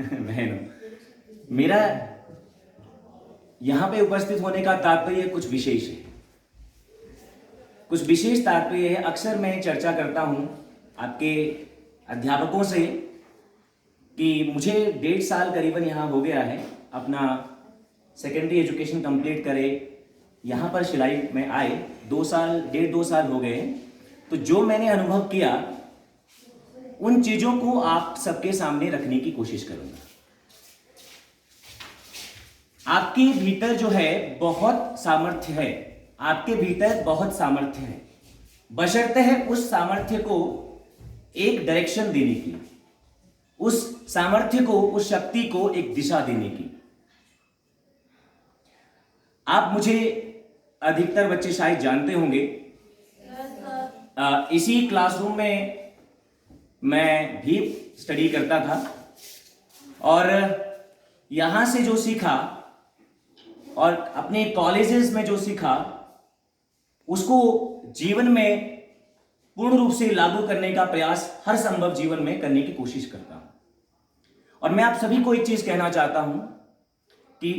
बहनों, मेरा यहां पे उपस्थित होने का तात्पर्य कुछ विशेष है। कुछ विशेष तात्पर्य है। अक्सर मैं चर्चा करता हूं आपके अध्यापकों से कि मुझे 1.5 साल करीबन यहाँ हो गया है, अपना सेकेंडरी एजुकेशन कंप्लीट करे यहाँ पर शिलाई में आए 1.5 साल हो गए हैं। तो जो मैंने अनुभव किया उन चीज़ों को आप सबके सामने रखने की कोशिश करूँगा। आपके भीतर जो है बहुत सामर्थ्य है, आपके भीतर बहुत सामर्थ्य है, बशर्ते है उस सामर्थ्य को एक डायरेक्शन देने की, उस सामर्थ्य को, उस शक्ति को एक दिशा देने की। आप मुझे अधिकतर बच्चे शायद जानते होंगे, इसी क्लासरूम में मैं भी स्टडी करता था और यहां से जो सीखा और अपने कॉलेजेस में जो सीखा उसको जीवन में पूर्ण रूप से लागू करने का प्रयास हर संभव जीवन में करने की कोशिश करता हूं। और मैं आप सभी को एक चीज कहना चाहता हूं कि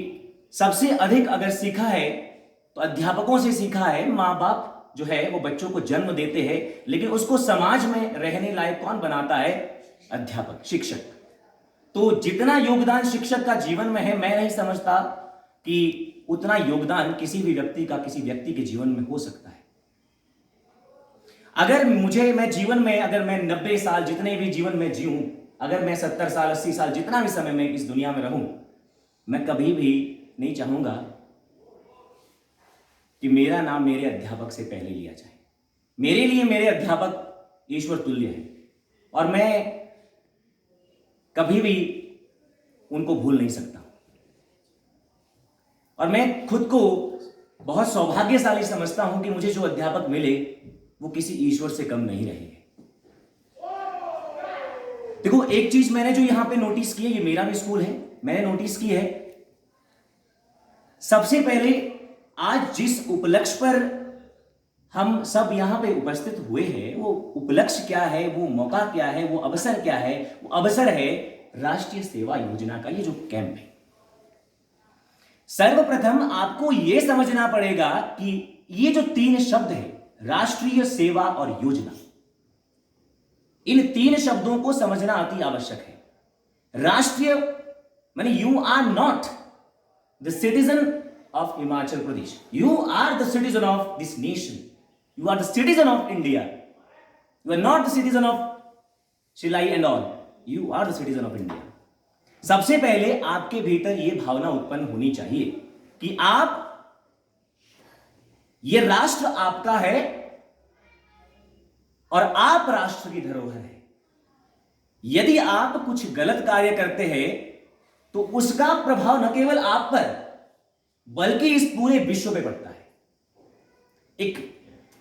सबसे अधिक अगर सीखा है तो अध्यापकों से सीखा है। माँ बाप जो है वो बच्चों को जन्म देते हैं, लेकिन उसको समाज में रहने लायक कौन बनाता है? अध्यापक, शिक्षक। तो जितना योगदान शिक्षक का जीवन में है, मैं नहीं समझता कि उतना योगदान किसी भी व्यक्ति का किसी व्यक्ति के जीवन में हो सकता है। अगर मैं जीवन में अगर मैं 90 साल जितने भी जीवन में जीऊं, अगर मैं 70 साल 80 साल जितना भी समय में इस दुनिया में रहूं, मैं कभी भी नहीं चाहूंगा कि मेरा नाम मेरे अध्यापक से पहले लिया जाए। मेरे लिए मेरे अध्यापक ईश्वर तुल्य है और मैं कभी भी उनको भूल नहीं सकता। और मैं खुद को बहुत सौभाग्यशाली समझता हूं कि मुझे जो अध्यापक मिले वो किसी ईश्वर से कम नहीं रहे। देखो, एक चीज मैंने जो यहां पे नोटिस की है, ये मेरा भी स्कूल है, मैंने नोटिस की है, सबसे पहले आज जिस उपलक्ष्य पर हम सब यहां पे उपस्थित हुए हैं, वो उपलक्ष्य क्या है, वो मौका क्या है, वो अवसर क्या है? वो अवसर है राष्ट्रीय सेवा योजना का ये जो कैंप है। सर्वप्रथम आपको यह समझना पड़ेगा कि ये जो 3 शब्द है, राष्ट्रीय सेवा और योजना, इन 3 शब्दों को समझना अति आवश्यक है। राष्ट्रीय माने you are not the citizen of Himachal Pradesh. You are the citizen of this nation. You are the citizen of India. You are not the citizen of Shilai and all. You are the citizen of India. सबसे पहले आपके भीतर यह भावना उत्पन्न होनी चाहिए कि ये राष्ट्र आपका है और आप राष्ट्र की धरोहर है। यदि आप कुछ गलत कार्य करते हैं तो उसका प्रभाव न केवल आप पर बल्कि इस पूरे विश्व पे पड़ता है। एक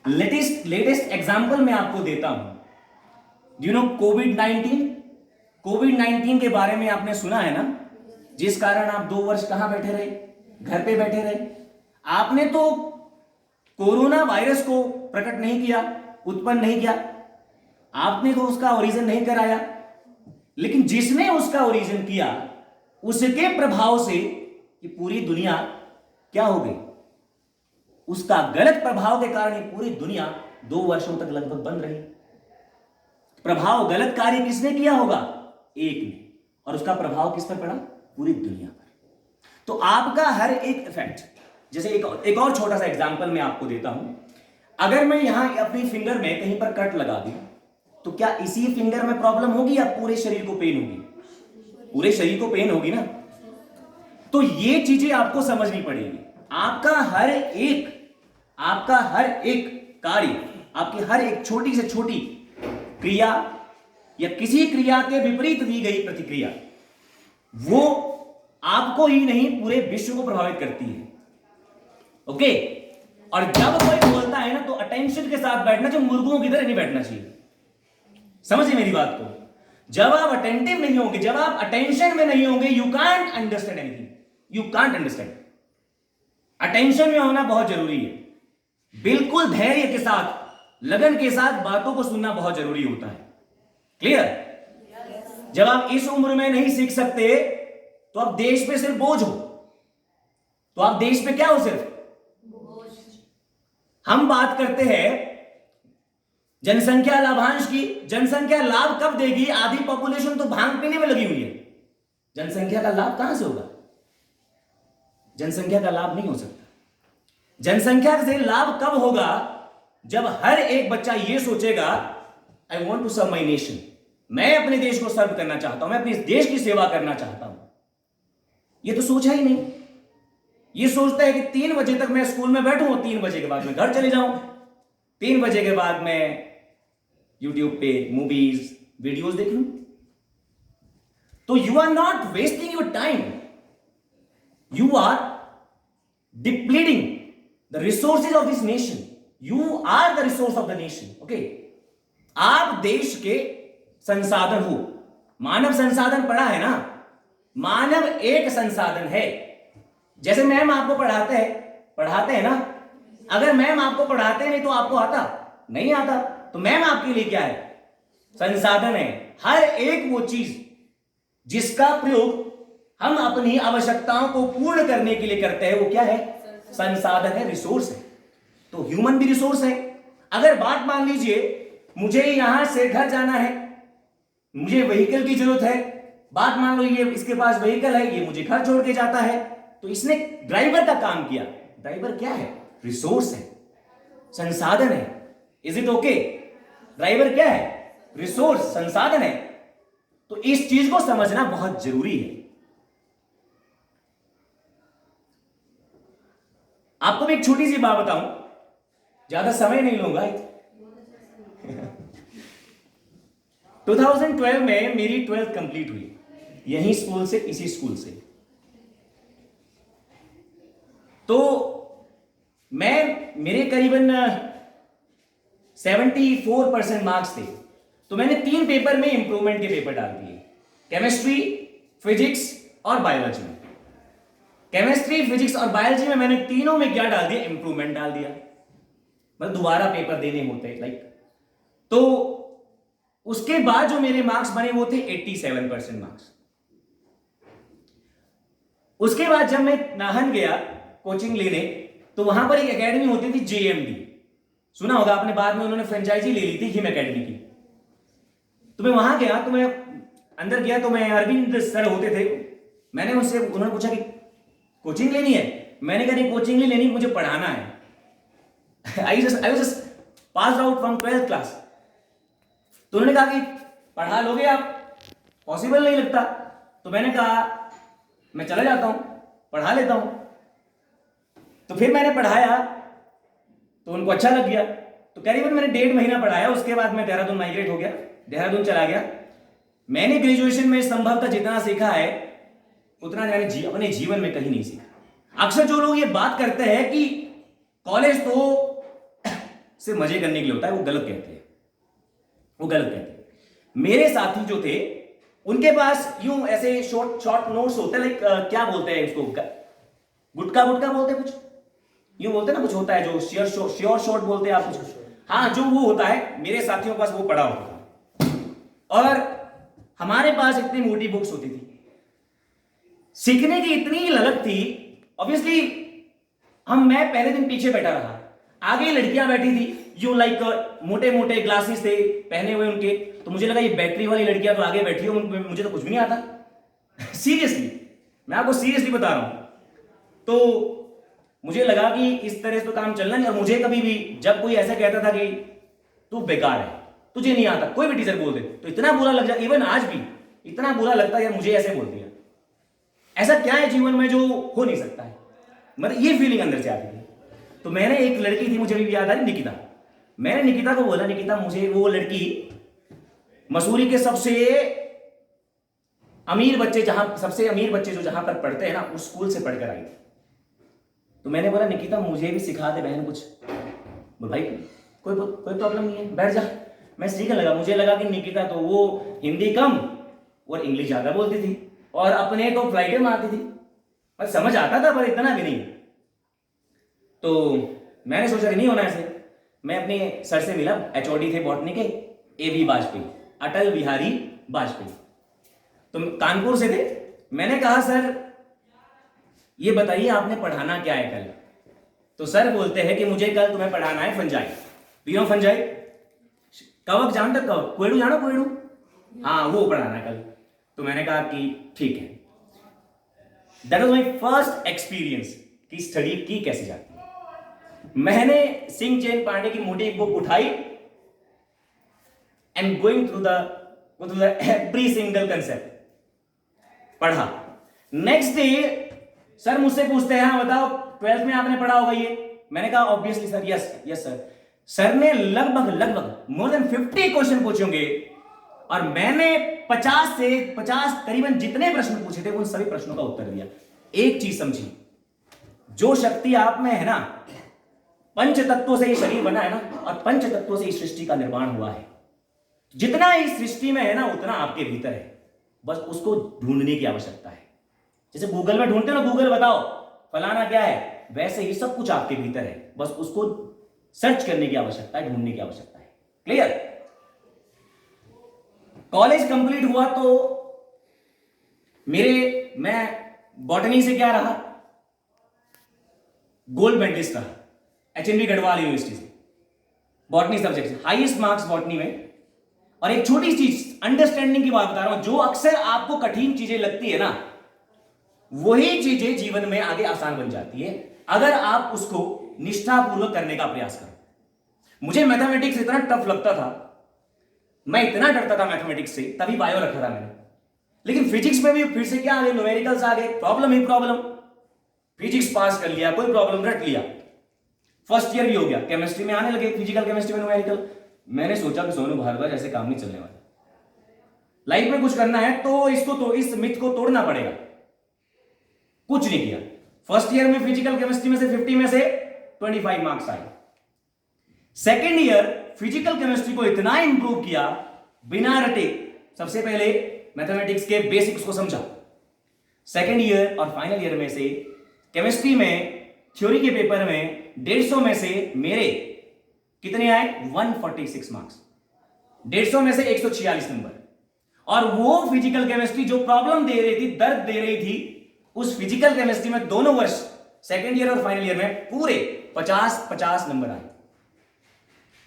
लेटेस्ट एग्जांपल मैं आपको देता हूं। यू नो कोविड-19 के बारे में आपने सुना है ना, जिस कारण आप 2 वर्ष कहां बैठे रहे? घर पे बैठे रहे। आपने तो कोरोना वायरस को प्रकट नहीं किया, उत्पन्न नहीं किया, आपने तो उसका ओरिजिन नहीं कराया, लेकिन जिसने उसका ओरिजिन किया उसके प्रभाव से ये पूरी दुनिया क्या हो गई? उसका गलत प्रभाव के कारण ये पूरी दुनिया 2 वर्षों तक लगभग बंद रही। प्रभाव, गलत कार्य किसने किया होगा? एक ने, और उसका प्रभाव किस पर पड़ा? पूरी दुनिया पर। तो आपका हर एक इफेक्ट, जैसे एक और छोटा सा एग्जांपल मैं आपको देता हूं। अगर मैं यहां अपनी फिंगर में कहीं पर कट लगा दूं तो क्या इसी फिंगर में प्रॉब्लम होगी या पूरे शरीर को पेन होगी? पूरे शरीर को पेन होगी ना। तो ये चीजें आपको समझनी पड़ेगी। आपका हर एक कार्य, आपकी हर एक छोटी से छोटी क्रिया या किसी क्रिया के विपरीत दी गई प्रतिक्रिया, वो आपको ही नहीं पूरे विश्व को प्रभावित करती है। ओके? और जब कोई बोलता है ना तो अटेंशन के साथ बैठना, जो मुर्गों की तरह नहीं बैठना चाहिए। समझिए मेरी बात को। जब आप अटेंटिव नहीं होंगे, जब आप अटेंशन में नहीं होंगे, you can't understand anything. You can't understand. Attention में होना बहुत जरूरी है। बिल्कुल धैर्य के साथ, लगन के साथ बातों को सुनना बहुत जरूरी होता है। क्लियर? जब आप इस उम्र में नहीं सीख सकते तो आप देश पे सिर्फ बोझ हो। तो आप देश पे क्या हो? सिर्फ हम बात करते हैं जनसंख्या लाभांश की। जनसंख्या लाभ कब देगी? आधी पॉपुलेशन तो भांग पीने में लगी हुई है। जनसंख्या का लाभ कहां से होगा? जनसंख्या का लाभ नहीं हो सकता। जनसंख्या से लाभ कब होगा? जब हर एक बच्चा यह सोचेगा I want to serve my nation, मैं अपने देश को सर्व करना चाहता हूं, मैं अपने देश की सेवा करना चाहता हूं। यह तो सोचा ही नहीं। ये सोचता है कि 3 बजे तक मैं स्कूल में बैठूं और 3 बजे के बाद मैं घर चले जाऊं, 3 बजे के बाद मैं यूट्यूब पे मूवीज वीडियोस देख लूं। तो you are not wasting your time, you are depleting the resources of this nation. You are the resource of the nation. Okay, आप देश के संसाधन हो। मानव संसाधन पढ़ा है ना? मानव एक संसाधन है। जैसे मैम आपको पढ़ाते हैं ना, अगर मैम आपको पढ़ाते नहीं तो आपको आता नहीं आता, तो मैम आपके लिए क्या है? संसाधन है। हर एक वो चीज जिसका प्रयोग हम अपनी आवश्यकताओं को पूर्ण करने के लिए करते हैं वो क्या है? संसाधन है, रिसोर्स है। तो ह्यूमन भी रिसोर्स है। अगर बात मान लीजिए मुझे यहां से घर जाना है, मुझे व्हीकल की जरूरत है, बात मान लो ये इसके पास व्हीकल है, ये मुझे घर छोड़ के जाता है, तो इसने ड्राइवर का काम किया। ड्राइवर क्या है? रिसोर्स है, संसाधन है। Is it okay? ड्राइवर क्या है? रिसोर्स, संसाधन है। तो इस चीज को समझना बहुत जरूरी है। आपको भी एक छोटी सी बात बताऊं, ज्यादा समय नहीं लूंगा। 2012 में मेरी 12th कंप्लीट हुई, यही स्कूल से, इसी स्कूल से। तो मेरे करीबन 74% मार्क्स थे। तो मैंने 3 पेपर में इंप्रूवमेंट के पेपर डाल दिए, केमिस्ट्री, फिजिक्स और बायोलॉजी में। केमिस्ट्री, फिजिक्स और बायोलॉजी में मैंने तीनों में क्या डाल दिया? इंप्रूवमेंट डाल दिया। मतलब दोबारा पेपर देने होते लाइक। तो उसके बाद जो मेरे मार्क्स बने वो थे 87% मार्क्स। उसके बाद जब मैं नाहन गया कोचिंग लेने, तो वहां पर एक एकेडमी होती थी JMD, सुना होगा आपने। बाद में उन्होंने फ्रेंचाइजी ले ली थी हिम एकेडमी की। तो मैं वहां गया, तो मैं अंदर गया, तो मैं अरविंद सर होते थे। मैंने उनसे, उन्होंने पूछा कि कोचिंग लेनी है? मैंने कहा नहीं कोचिंग नहीं लेनी, मुझे पढ़ाना है। I was just pass out from 12th class. तो उन्होंने कहा कि पढ़ा लोगे आप? पॉसिबल नहीं लगता। तो मैंने कहा मैं चला जाता हूं, पढ़ा लेता हूं। तो फिर मैंने पढ़ाया तो उनको अच्छा लग गया। तो करीबन मैंने 1.5 महीना पढ़ाया। उसके बाद मैं देहरादून माइग्रेट हो गया, देहरादून चला गया। मैंने ग्रेजुएशन में संभवतः जितना सीखा है उतना मैंने अपने जीवन में कहीं नहीं सीखा। अक्सर जो लोग ये बात करते हैं कि कॉलेज तो सिर्फ मजे करने के लिए होता है, वो गलत कहते हैं, वो गलत कहते हैं। मेरे साथी जो थे उनके पास यूं ऐसे शॉर्ट नोट्स होते हैं, लाइक क्या बोलते हैं उसको, गुटका बोलते हैं, कुछ यूं बोलते हैं ना, कुछ होता है जो श्योर शॉर्ट बोलते हैं आप कुछ, हाँ, जो वो होता है। मेरे साथियों के पास वो पड़ा होता था। और हमारे पास इतनी मोटी बुक्स होती थी, सीखने की इतनी लगत थी। ऑब्वियसली मैं पहले दिन पीछे बैठा रहा, आगे लड़कियां बैठी थी, यूं लाइक मोटे मोटे ग्लासेस थे पहने हुए उनके। तो मुझे लगा ये बैटरी वाली लड़कियां तो आगे बैठी हो, मुझे तो कुछ भी नहीं आता। सीरियसली, मैं आपको सीरियसली बता रहा हूं। तो मुझे लगा कि इस तरह से तो काम चलना नहीं। और मुझे कभी भी जब कोई ऐसा कहता था कि तू बेकार है, तुझे नहीं आता, कोई भी टीचर बोल दे, तो इतना बुरा लग जाता, इवन आज भी इतना बुरा लगता है यार मुझे ऐसे बोल दिया। ऐसा क्या है जीवन में जो हो नहीं सकता है, मतलब ये फीलिंग अंदर से आती थी। तो मैंने एक लड़की थी, मुझे भी याद आ रही, निकिता। मैंने निकिता को बोला, निकिता मुझे, वो लड़की मसूरी के सबसे अमीर बच्चे जो जहां पर पढ़ते हैं ना, उस स्कूल से पढ़कर आई थी। तो मैंने बोला निकिता मुझे भी सिखा दे बहन कुछ। बोल भाई कोई प्रॉब्लम नहीं है, बैठ जा। मैं सीखने लगा। मुझे लगा कि निकिता तो वो हिंदी कम और इंग्लिश ज्यादा बोलती थी, और अपने को फ्लाइटे मारती थी, और समझ आता था पर इतना भी नहीं। तो मैंने सोचा कि नहीं होना ऐसे। मैं अपने सर से मिला, HOD थे बॉटनी के, AB वाजपेयी, अटल बिहारी वाजपेयी। तुम कानपुर से थे। मैंने कहा सर ये बताइए आपने पढ़ाना क्या है कल। तो सर बोलते हैं कि मुझे कल तुम्हें पढ़ाना है फंजाई। पियो फंजाई, कवक जानते हो, कवक कोयडू जानो, कोयडू, हाँ वो पढ़ाना है कल। तो मैंने कहा कि ठीक है। That was my first experience कि स्टडी की कैसे जाती है। मैंने सिंह चैन पांडे की मोटी बुक उठाई and going through the every single concept पढ़ा। नेक्स्ट डे सर मुझसे पूछते हैं हाँ बताओ 12th में आपने पढ़ा होगा ये। मैंने कहा obviously sir, yes sir. Sir ने लगभग मोर देन 50 क्वेश्चन पूछे होंगे और मैंने 50 करीबन जितने प्रश्न पूछे थे उन सभी प्रश्नों का उत्तर दिया। एक चीज समझिए, जो शक्ति आप में है ना, पंच तत्वों से ये शरीर बना है ना, और पंच तत्वों से इस सृष्टि का निर्माण हुआ है। जितना इस सृष्टि में है ना उतना आपके भीतर है, बस उसको ढूंढने की आवश्यकता है। जैसे गूगल में ढूंढते हो ना, गूगल बताओ फलाना क्या है, वैसे ही सब कुछ आपके भीतर है, बस उसको सर्च करने की आवश्यकता है, ढूंढने की आवश्यकता है। क्लियर? कॉलेज कंप्लीट हुआ तो मैं बॉटनी से क्या रहा, गोल्ड मेडलिस्ट रहा एचएनवी गढ़वाल यूनिवर्सिटी से, बॉटनी सब्जेक्ट से हाईएस्ट मार्क्स बॉटनी में। और एक छोटी चीज अंडरस्टैंडिंग की बात बता रहा हूं, जो अक्सर आपको कठिन चीजें लगती है ना, वही चीजें जीवन में आगे आसान बन जाती है अगर आप उसको निष्ठापूर्वक करने का प्रयास करो। मुझे मैथमेटिक्स इतना टफ लगता था, मैं इतना डरता था मैथमेटिक्स से, तभी बायो रखा था मैंने। लेकिन फिजिक्स में भी फिर से क्या आ गए, न्यूमेरिकल्स आ गए, प्रॉब्लम ही प्रॉब्लम। फिजिक्स पास कर लिया, कोई प्रॉब्लम रट लिया, फर्स्ट ईयर भी हो गया, केमिस्ट्री में आने लगे, फिजिकल केमिस्ट्री में न्यूमेरिकल। मैंने सोचा कि सोनू भारद्वाज ऐसे काम नहीं चलने वाला, लाइफ में कुछ करना है तो इस मिथ को तोड़ना पड़ेगा। कुछ नहीं किया। फर्स्ट ईयर में फिजिकल केमिस्ट्री में से 50 में से 25 मार्क्स आए। सेकेंड ईयर फिजिकल केमिस्ट्री को इतना इंप्रूव किया बिना रटे। सबसे पहले मैथमेटिक्स के बेसिक्स को समझा। सेकेंड ईयर और फाइनल ईयर में से केमिस्ट्री में थ्योरी के पेपर में 150 में से मेरे कितने आए, 146 मार्क्स। 150 में से 146 नंबर। और वो फिजिकल केमिस्ट्री जो प्रॉब्लम दे रही थी, दर्द दे रही थी, उस फिजिकल केमिस्ट्री में दोनों वर्ष सेकेंड ईयर और फाइनल ईयर में पूरे 50-50 नंबर आए।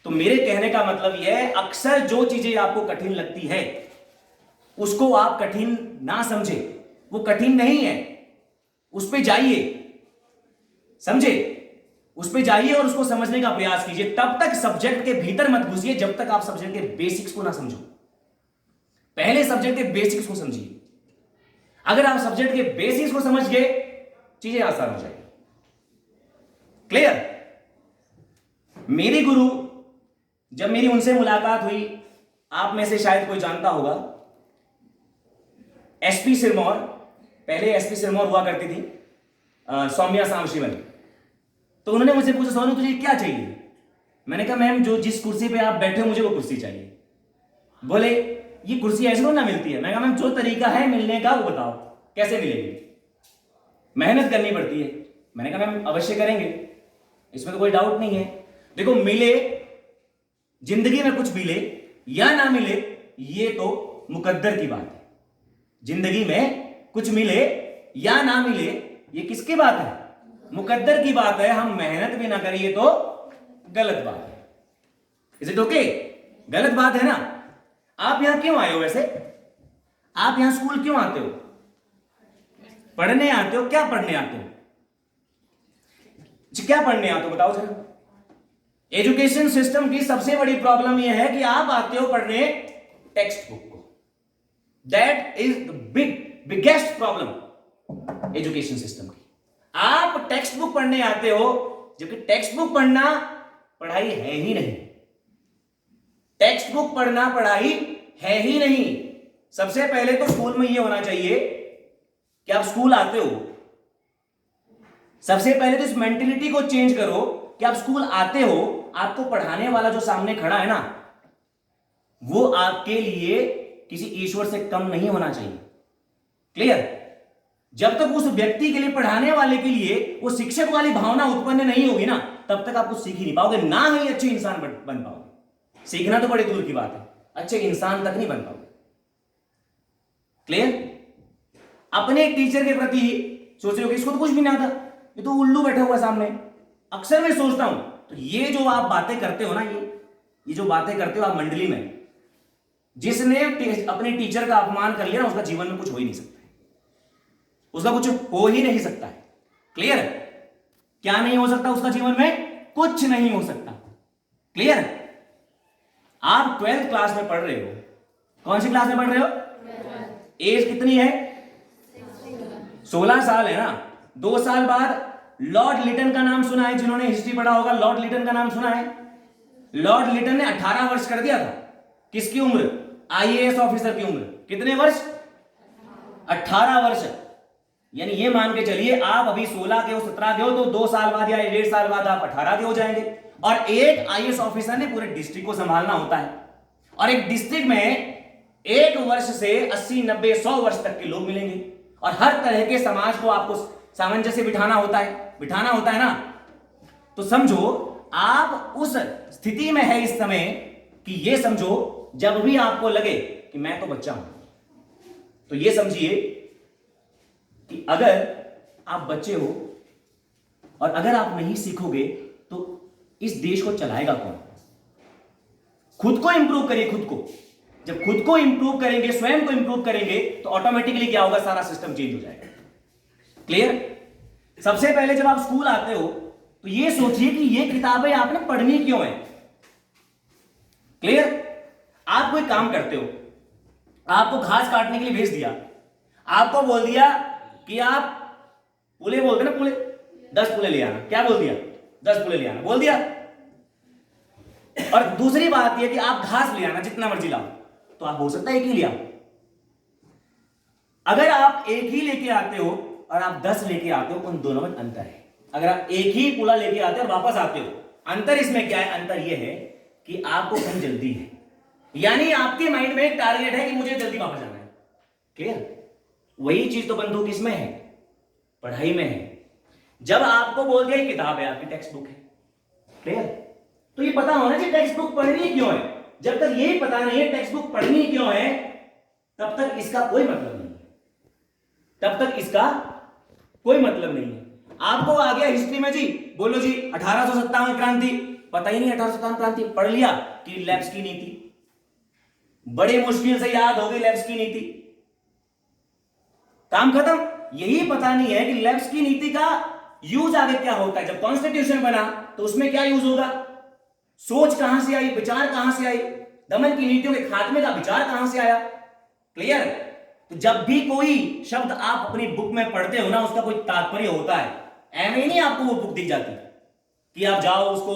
तो मेरे कहने का मतलब यह है, अक्सर जो चीजें आपको कठिन लगती है उसको आप कठिन ना समझे, वो कठिन नहीं है, उस पे जाइए, समझे, उस पे जाइए और उसको समझने का प्रयास कीजिए। तब तक सब्जेक्ट के भीतर मत घुसिए जब तक आप सब्जेक्ट के बेसिक्स को ना समझो। पहले सब्जेक्ट के बेसिक्स को समझिए। अगर आप सब्जेक्ट के बेसिक्स को समझ गए, चीजें आसान हो जाएगी। क्लियर? मेरे गुरु, जब मेरी उनसे मुलाकात हुई, आप में से शायद कोई जानता होगा, एसपी सिरमौर, पहले एसपी सिरमौर हुआ करती थी, सौम्या सांवशिवन। तो उन्होंने मुझसे पूछा, सोनू तुझे क्या चाहिए? मैंने कहा मैम जो जिस कुर्सी पे आप बैठे हो मुझे वो कुर्सी चाहिए। बोले ये कुर्सी ऐसे ना मिलती है। मैंने कहा मैम जो तरीका है मिलने का वो बताओ, कैसे मिलेगी? मेहनत करनी पड़ती है। मैंने कहा मैम अवश्य करेंगे, इसमें तो कोई डाउट नहीं है। देखो, मिले जिंदगी में कुछ मिले या ना मिले ये तो मुकद्दर की बात है। जिंदगी में कुछ मिले या ना मिले ये किसकी बात है? मुकद्दर की बात है। हम मेहनत भी ना करिए तो गलत बात है। Is it okay? गलत बात है ना? आप यहां क्यों आए हो? वैसे आप यहां स्कूल क्यों आते हो? पढ़ने आते हो? क्या पढ़ने आते हो? क्या पढ़ने आते हो बताओ जरा। एजुकेशन सिस्टम की सबसे बड़ी प्रॉब्लम यह है कि आप आते हो पढ़ने टेक्स्ट बुक को। That is the biggest problem education system की। आप टेक्स्ट बुक पढ़ने आते हो, जबकि टेक्स्ट बुक पढ़ना पढ़ाई है ही नहीं। टेक्स्ट बुक पढ़ना पढ़ाई है ही नहीं। सबसे पहले तो स्कूल में यह होना चाहिए कि आप स्कूल आते हो, सबसे पहले तो इस मेंटेलिटी को चेंज करो कि आप स्कूल आते हो, आपको पढ़ाने वाला जो सामने खड़ा है ना, वो आपके लिए किसी ईश्वर से कम नहीं होना चाहिए। क्लियर? जब तक उस व्यक्ति के लिए, पढ़ाने वाले के लिए वो शिक्षक वाली भावना उत्पन्न नहीं होगी ना, तब तक आप कुछ सीख ही नहीं पाओगे, ना ही अच्छे इंसान बन पाओगे। सीखना तो बड़ी दूर की बात है, अच्छे इंसान तक नहीं बन पाओगे। क्लियर? अपने टीचर के प्रति सोच रहे हो कि इसको तो कुछ भी नहीं आता, ये तो उल्लू बैठा हुआ सामने। अक्सर मैं सोचता हूं, तो ये जो आप बातें करते हो ना, ये जो बातें करते हो आप मंडली में, जिसने अपने टीचर का अपमान कर लिया ना, उसका जीवन में कुछ हो ही नहीं सकता है, उसका कुछ हो ही नहीं सकता है। क्लियर? क्या नहीं हो सकता उसका जीवन में? कुछ नहीं हो सकता। क्लियर? आप 12th क्लास में पढ़ रहे हो, कौन सी क्लास में पढ़ रहे हो? एज कितनी है? 16 साल है ना। 2 साल बाद लॉर्ड लिटन का नाम सुना है? जिन्होंने हिस्ट्री पढ़ा होगा, लॉर्ड लिटन का नाम सुना है? लॉर्ड लिटन ने 18 वर्ष कर दिया था। किसकी उम्र? आईएएस ऑफिसर की उम्र। कितने वर्ष? 18 वर्ष। यानी ये मान के चलिए आप अभी 16 के हो, 17 के हो, तो 2 साल बाद या 1.5 साल बाद आप 18 के हो जाएंगे। और एक आईएएस ऑफिसर ने पूरे डिस्ट्रिक्ट को संभालना होता है, और एक डिस्ट्रिक्ट में 1 वर्ष से 80, 90, 100 वर्ष तक के लोग मिलेंगे, और हर तरह के समाज को आपको सामंजस्य बिठाना होता है ना। तो समझो आप उस स्थिति में है इस समय कि ये समझो, जब भी आपको लगे कि मैं तो बच्चा हूं, तो ये समझिए कि अगर आप बच्चे हो और अगर आप नहीं सीखोगे तो इस देश को चलाएगा कौन? खुद को इंप्रूव करिए, खुद को। जब खुद को इंप्रूव करेंगे, स्वयं को इंप्रूव करेंगे, तो ऑटोमेटिकली क्या होगा? सारा सिस्टम चेंज हो जाएगा। क्लियर? सबसे पहले जब आप स्कूल आते हो तो ये सोचिए कि ये किताबें आपने पढ़नी क्यों है। क्लियर? आप कोई काम करते हो, आपको घास काटने के लिए भेज दिया, आपको बोल दिया कि आप पुले बोलते ना, पुले, 10 पुले ले आना। क्या बोल दिया? 10 पुले ले आना बोल दिया। और दूसरी बात यह कि आप घास ले आना जितना मर्जी लाओ, तो आप हो सकता है एक ही ले आओ। अगर आप एक ही लेके आते हो और आप 10 लेके आते हो, उन दोनों में अंतर है। अगर आप एक ही पुला लेके आते हो और वापस आते हो, अंतर इसमें क्या है? अंतर यह है कि आपको कहीं जल्दी है, यानी आपके माइंड में एक टारगेट है कि मुझे जल्दी वापस जाना है। क्लियर? वही चीज तो बंदूक किसमें है? पढ़ाई में है। जब आपको बोल दिया किताब है, आपकी टेक्स्ट बुक है। क्लियर? तो ये पता होना चाहिए टेक्स्ट बुक पढ़नी क्यों है। जब तक ये पता नहीं है टेक्स्ट बुक पढ़नी क्यों है, तब तक इसका कोई मतलब नहीं है, तब तक इसका कोई मतलब नहीं है। आपको आ गया हिस्ट्री में जी, बोलो जी 1857 क्रांति, पता ही नहीं 1857 क्रांति, पढ़ लिया कि लेब्स की नीति, बड़ी मुश्किल से याद हो गई लेब्स की नीति, काम खत्म। यही पता नहीं है कि लेब्स की नीति का यूज आगे क्या होता है। जब कॉन्स्टिट्यूशन बना तो उसमें क्या यूज होगा? सोच कहां से आई, विचार कहां से आई, दमन की नीतियों के खात्मे का विचार कहां से आया। क्लियर? तो जब भी कोई शब्द आप अपनी बुक में पढ़ते हो ना, उसका कोई तात्पर्य होता है। ऐसे ही नहीं आपको वो बुक दिख जाती कि आप जाओ उसको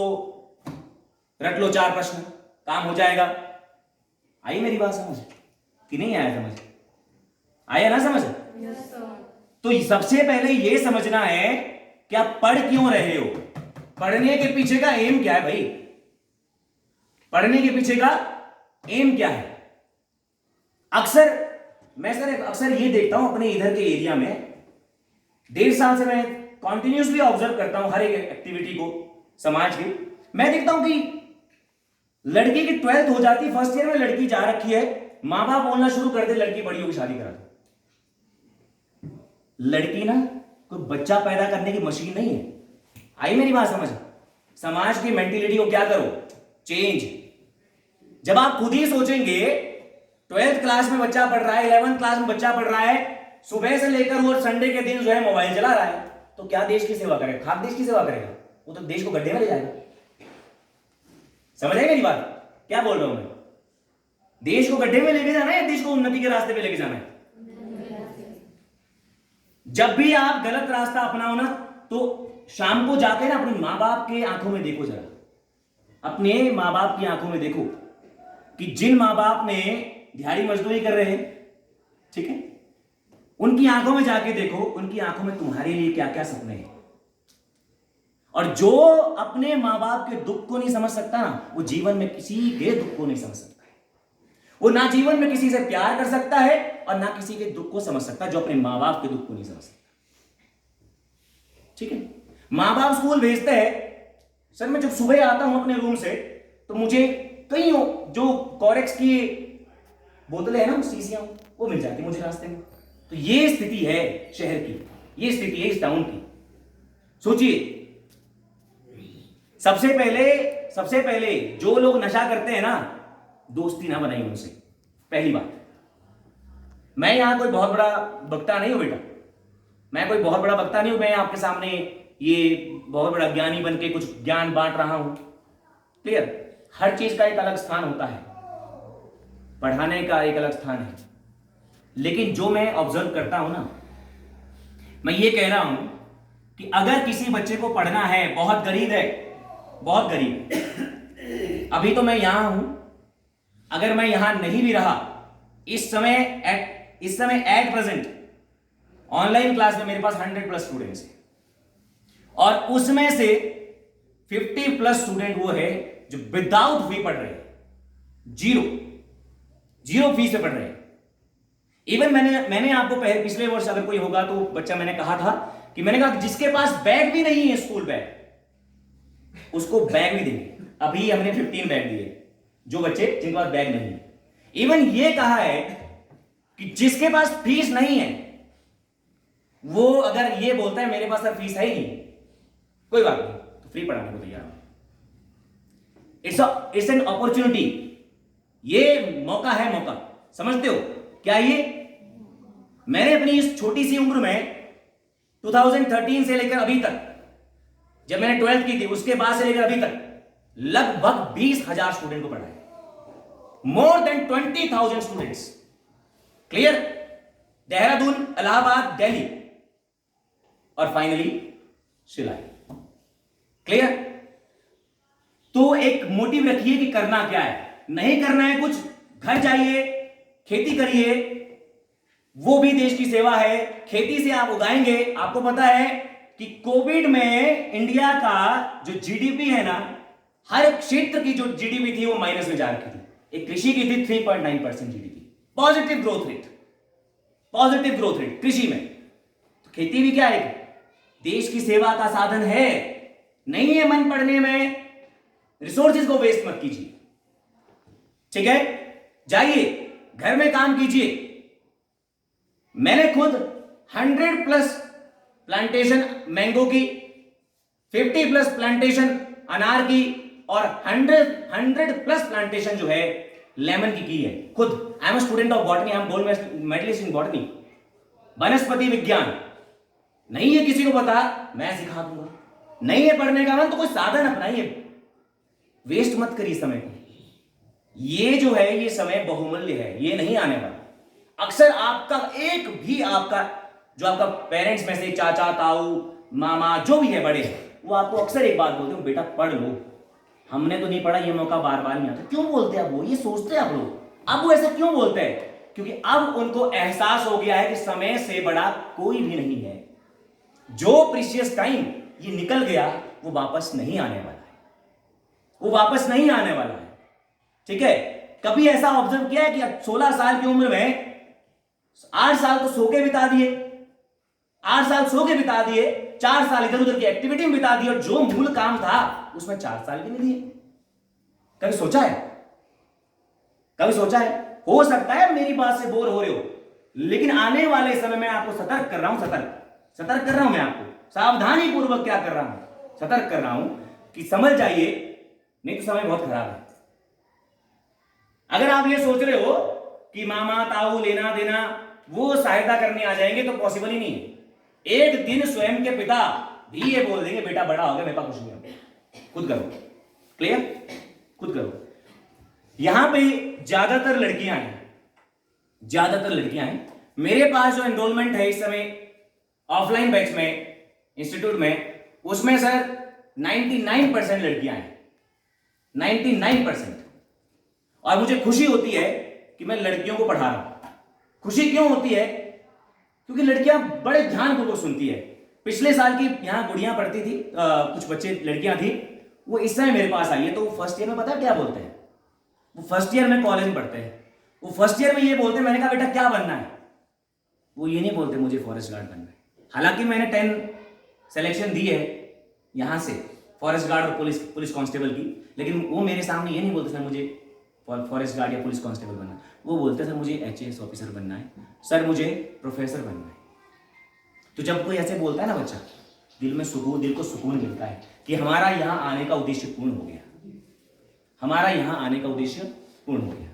रट लो 4 प्रश्न, काम हो जाएगा। आई मेरी बात समझ कि नहीं आया समझ? आया ना समझ? तो सबसे पहले यह समझना है कि आप पढ़ क्यों रहे हो, पढ़ने के पीछे का एम क्या है भाई, पढ़ने के पीछे का एम क्या है। अक्सर ये देखता हूं अपने इधर के एरिया में, 1.5 साल से मैं कॉन्टिन्यूसली ऑब्जर्व करता हूं हर एक एक्टिविटी को समाज की। मैं देखता हूं कि लड़की की 12th हो जाती, फर्स्ट ईयर में लड़की जा रखी है, मां बाप बोलना शुरू कर दे लड़की बड़ी होगी शादी करा दो। लड़की ना कोई बच्चा पैदा करने की मशीन नहीं है। आई मेरी बात समझ? समाज की मेंटेलिटी को क्या करो? चेंज। जब आप खुद ही सोचेंगे 12th क्लास में बच्चा पढ़ रहा है, 11th क्लास में बच्चा पढ़ रहा है, सुबह से लेकर वो संडे के दिन जो है मोबाइल चला रहा है, तो क्या देश की सेवा करेगा? खाक देश की सेवा करेगा? वो तो देश को गड्ढे में ले जाएगा। समझ आई मेरी बात? क्या बोल रहा हूं मैं? देश को गड्ढे में लेके जाना है या देश को उन्नति के रास्ते पे लेके जाना है? जब भी आप गलत रास्ता अपनाओ ना, तो शाम को जाके ना अपने मां बाप के आंखों में देखो, जरा अपने मां बाप की आंखों में देखो कि जिन मां बाप ने दिहाड़ी मजदूरी कर रहे हैं, ठीक है, उनकी आंखों में जाके देखो, उनकी आंखों में तुम्हारे लिए क्या क्या सपने हैं। और जो अपने मां बाप के दुख को नहीं समझ सकता ना, वो जीवन में किसी के दुख को नहीं समझ सकता है। वो ना जीवन में किसी से प्यार कर सकता है और ना किसी के दुख को समझ सकता है, जो अपने मां बाप के दुख को नहीं समझ सकता। ठीक है? मां बाप स्कूल भेजते हैं, सर मैं जब सुबह आता हूं अपने रूम से, तो मुझे कई जो कोरेक्स की बोतलें है ना, शीशियां, वो मिल जाती मुझे रास्ते में। तो ये स्थिति है शहर की, ये स्थिति है इस टाउन की। सोचिए, सबसे पहले जो लोग नशा करते हैं ना, दोस्ती ना बनाइए उनसे, पहली बात। मैं यहां कोई बहुत बड़ा वक्ता नहीं हूं बेटा, मैं कोई बहुत बड़ा वक्ता नहीं हूं, मैं आपके सामने ये बहुत बड़ा ज्ञानी बन के कुछ ज्ञान बांट रहा हूं। क्लियर? हर चीज का एक अलग स्थान होता है, पढ़ाने का एक अलग स्थान है, लेकिन जो मैं ऑब्जर्व करता हूं ना, मैं ये कह रहा हूं कि अगर किसी बच्चे को पढ़ना है, बहुत गरीब है, बहुत गरीब, अभी तो मैं यहां हूं, अगर मैं यहां नहीं भी रहा, इस समय एट प्रेजेंट ऑनलाइन क्लास में मेरे पास 100+ स्टूडेंट्स हैं, और उसमें से 50+ स्टूडेंट वो है जो विदाउट फी पढ़ रहे हैं, जीरो फीस पे पढ़ रहे हैं। इवन मैंने आपको पिछले वर्ष, अगर कोई होगा तो बच्चा, मैंने कहा था कि मैंने कहा जिसके पास बैग भी नहीं है, स्कूल बैग, उसको बैग भी देंगे। अभी हमने 15 बैग दिए जो बच्चे जिनके पास बैग नहीं है। इवन ये कहा है कि जिसके पास फीस नहीं है, वो अगर ये बोलता है मेरे पास सर फीस है ही नहीं, कोई बात नहीं, तो फ्री पढ़ाने को तैयार हूं। इट्स एन अपॉर्चुनिटी, ये मौका है, मौका, समझते हो क्या? ये मैंने अपनी इस छोटी सी उम्र में 2013 से लेकर अभी तक, जब मैंने 12th की थी उसके बाद से लेकर अभी तक लगभग 20,000 स्टूडेंट को पढ़ाया, more than 20,000 students. Clear? Dehradun, Allahabad, Delhi, और फाइनली शिलाई। क्लियर? तो एक मोटिव रखिए कि करना क्या है, नहीं करना है कुछ, घर जाइए, खेती करिए, वो भी देश की सेवा है। खेती से आप उगाएंगे। आपको पता है कि कोविड में इंडिया का जो जीडीपी है ना, हर क्षेत्र की जो जीडीपी थी वो माइनस में जा रखी थी। एक कृषि की थी 3.9% जीडीपी, पॉजिटिव ग्रोथ रेट कृषि में। तो खेती भी क्या है, देश की सेवा का साधन है। नहीं है मन पढ़ने में, रिसोर्सेज को वेस्ट मत कीजिए, ठीक है? जाइए, घर में काम कीजिए। मैंने खुद 100+ प्लांटेशन मैंगो की, 50+ प्लांटेशन अनार की, और 100+ प्लांटेशन जो है लेमन की है खुद। I am student of botany, I am gold medalist in botany, वनस्पति विज्ञान। नहीं है किसी को पता, मैं सिखा दूंगा। नहीं है पढ़ने का मन तो कोई साधन अपनाइए, वेस्ट मत करिए समय को। ये जो है, ये समय बहुमूल्य है, ये नहीं आने वाला। अक्सर आपका एक भी, आपका जो आपका पेरेंट्स में से चाचा, ताऊ, मामा, जो भी है बड़े, वो आपको अक्सर एक बात बोलते हो, बेटा पढ़ लो। हमने तो नहीं पढ़ा, ये मौका बार बार नहीं आता। क्यों बोलते हैं अब वो? ये सोचते हैं आप लोग, अब वो ऐसा क्यों बोलते हैं? क्योंकि अब उनको एहसास हो गया है कि समय से बड़ा कोई भी नहीं है। जो प्रीशियस टाइम ये निकल गया, वो वापस नहीं आने वाला है, वो वापस नहीं आने वाला है, ठीक है? कभी ऐसा ऑब्जर्व किया है कि 16 साल की उम्र में 8 साल तो सो के बिता दिए, 8 साल सो के बिता दिए, 4 साल इधर उधर की एक्टिविटी में बिता दिए, और जो मूल काम था उसमें 4 साल भी नहीं दिए। कभी सोचा है? कभी सोचा है? हो सकता है मेरी बात से बोर हो रहे हो, लेकिन आने वाले समय में आपको सतर्क कर रहा हूं, सतर्क कर रहा हूं मैं आपको, सावधानी पूर्वक क्या कर रहा हूं, सतर्क कर रहा हूं कि समझ जाइए, नहीं तो समय बहुत खराब है। अगर आप ये सोच रहे हो कि मामा ताऊ लेना देना वो सहायता करने आ जाएंगे, तो पॉसिबल ही नहीं है। एक दिन स्वयं के पिता भी ये बोल देंगे, बेटा बड़ा हो गया, मेरे पास कुछ नहीं है, खुद करो। क्लियर? खुद करो। यहां पे ज्यादातर लड़कियां हैं। मेरे पास जो एनरोलमेंट है इस समय ऑफलाइन बैच में, इंस्टीट्यूट में, उसमें सर 99% लड़कियां हैं, 99%। और मुझे खुशी होती है कि मैं लड़कियों को पढ़ा रहा हूं। खुशी क्यों होती है? क्योंकि लड़कियां बड़े ध्यानपूर्वक सुनती है। पिछले साल की यहां गुड़ियां पढ़ती थी, कुछ बच्चे लड़कियां थी, वो इस समय मेरे पास आई है। तो वो फर्स्ट ईयर में पता है क्या बोलते हैं? वो फर्स्ट ईयर में कॉलेज में पढ़ते हैं, वो फर्स्ट ईयर में ये बोलते हैं, मैंने कहा बेटा क्या बनना है? वो ये नहीं बोलते मुझे फॉरेस्ट गार्ड बनना है। हालांकि मैंने 10 सिलेक्शन दी है यहां से, फॉरेस्ट गार्ड और पुलिस कांस्टेबल की, लेकिन वो मेरे सामने ये नहीं बोलते सर मुझे फॉरेस्ट गार्ड या पुलिस कांस्टेबल बनना, वो बोलते हैं सर मुझे HAS ऑफिसर बनना है, सर मुझे प्रोफेसर बनना है। तो जब कोई ऐसे बोलता है ना बच्चा, दिल को सुकून मिलता है कि हमारा यहाँ आने का उद्देश्य पूर्ण हो गया, हमारा यहाँ आने का उद्देश्य पूर्ण हो गया।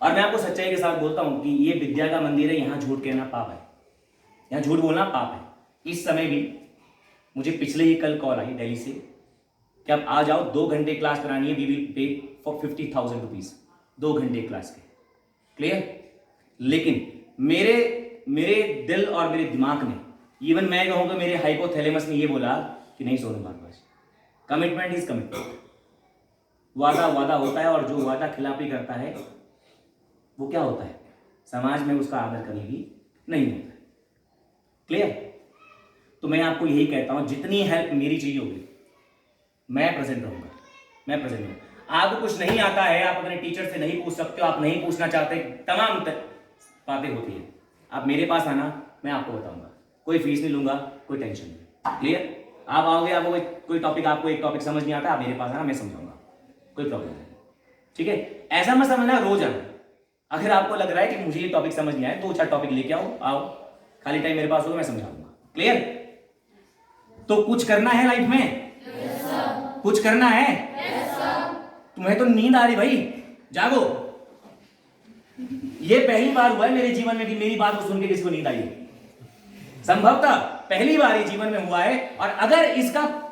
और मैं आपको सच्चाई के साथ बोलता हूँ कि ये विद्या का मंदिर है, यहाँ झूठ कहना पाप है, यहाँ झूठ बोलना पाप है। इस समय भी मुझे पिछले ही कल कॉल आई दिल्ली से कि आप आ जाओ, 2 घंटे क्लास करानी है, we will pay for 50,000 rupees, 2 घंटे क्लास के। क्लियर? लेकिन मेरे दिल और मेरे दिमाग ने, इवन मैं कहूँगा मेरे हाइपोथैलेमस ने ये बोला कि नहीं Sonu Bhardwaj, commitment is commitment. वादा वादा होता है, और जो वादा खिलाफी करता है वो क्या होता है, समाज में उसका आदर कभी भी नहीं होता। क्लियर? तो मैं आपको यही कहता हूं, जितनी हेल्प मेरी चाहिए होगी मैं प्रेजेंट रहूंगा, मैं प्रेजेंट रहूंगा। आपको कुछ नहीं आता है, आप अपने टीचर से नहीं पूछ सकते हो, आप नहीं पूछना चाहते, तमाम बातें होती है, आप मेरे पास आना, मैं आपको बताऊंगा, कोई फीस नहीं लूंगा, कोई टेंशन नहीं। क्लियर? आप आओगे, आपको कोई टॉपिक, आपको एक टॉपिक समझ नहीं आता, आप मेरे पास आना, मैं समझाऊंगा, कोई प्रॉब्लम नहीं। ठीक है? ऐसा मत समझना रोज आना। अगर आपको लग रहा है कि मुझे ये टॉपिक समझ नहीं आया, 2-4 टॉपिक लेके आओ, खाली टाइम मेरे पास होगा, मैं समझाऊंगा। क्लियर? तो कुछ करना है लाइफ में, कुछ करना है। तुम्हें तो नींद आ रही भाई, जागो। ये पहली बार हुआ है मेरे जीवन में कि मेरी बात को सुन के किसी को नींद आई है, संभवतः पहली बार ही जीवन में हुआ है। और अगर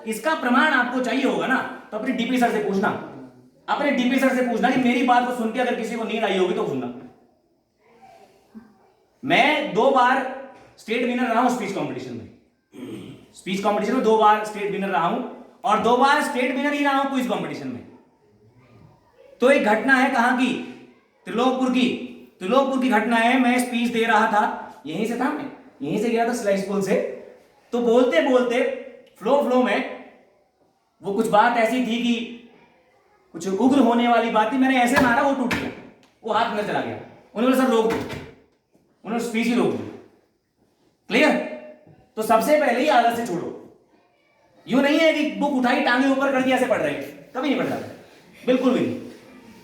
इसका प्रमाण आपको चाहिए होगा ना, तो अपने डीपी सर से पूछना, अपने डीपी सर से पूछना कि मेरी बात को सुन के अगर किसी को नींद आई होगी तो सुनना। मैं 2 बार स्टेट विनर रहा हूं स्पीच कंपटीशन में, 2 बार स्टेट विनर रहा हूं, और 2 बार स्टेट विनर ही रहा हूं क्विज कंपटीशन में। तो एक घटना है कहां की, त्रिलोकपुर की घटना है। मैं स्पीच दे रहा था, यहीं से था, मैं यहीं से गया था स्लाइड स्कूल से। तो बोलते बोलते फ्लो में वो कुछ बात ऐसी थी कि कुछ उग्र होने वाली बात थी, मैंने ऐसे मारा, वो टूट गया, वो हाथ में चला गया। उन्होंने सर रोक दी, उन्होंने स्पीच ही रोक दी। क्लियर? तो सबसे पहले ही आदत से छोड़ो। यूं नहीं है कि बुक उठाई, टांगे ऊपर कर दिया, ऐसे पढ़ रहे, कभी नहीं पढ़ रहा, बिल्कुल भी नहीं।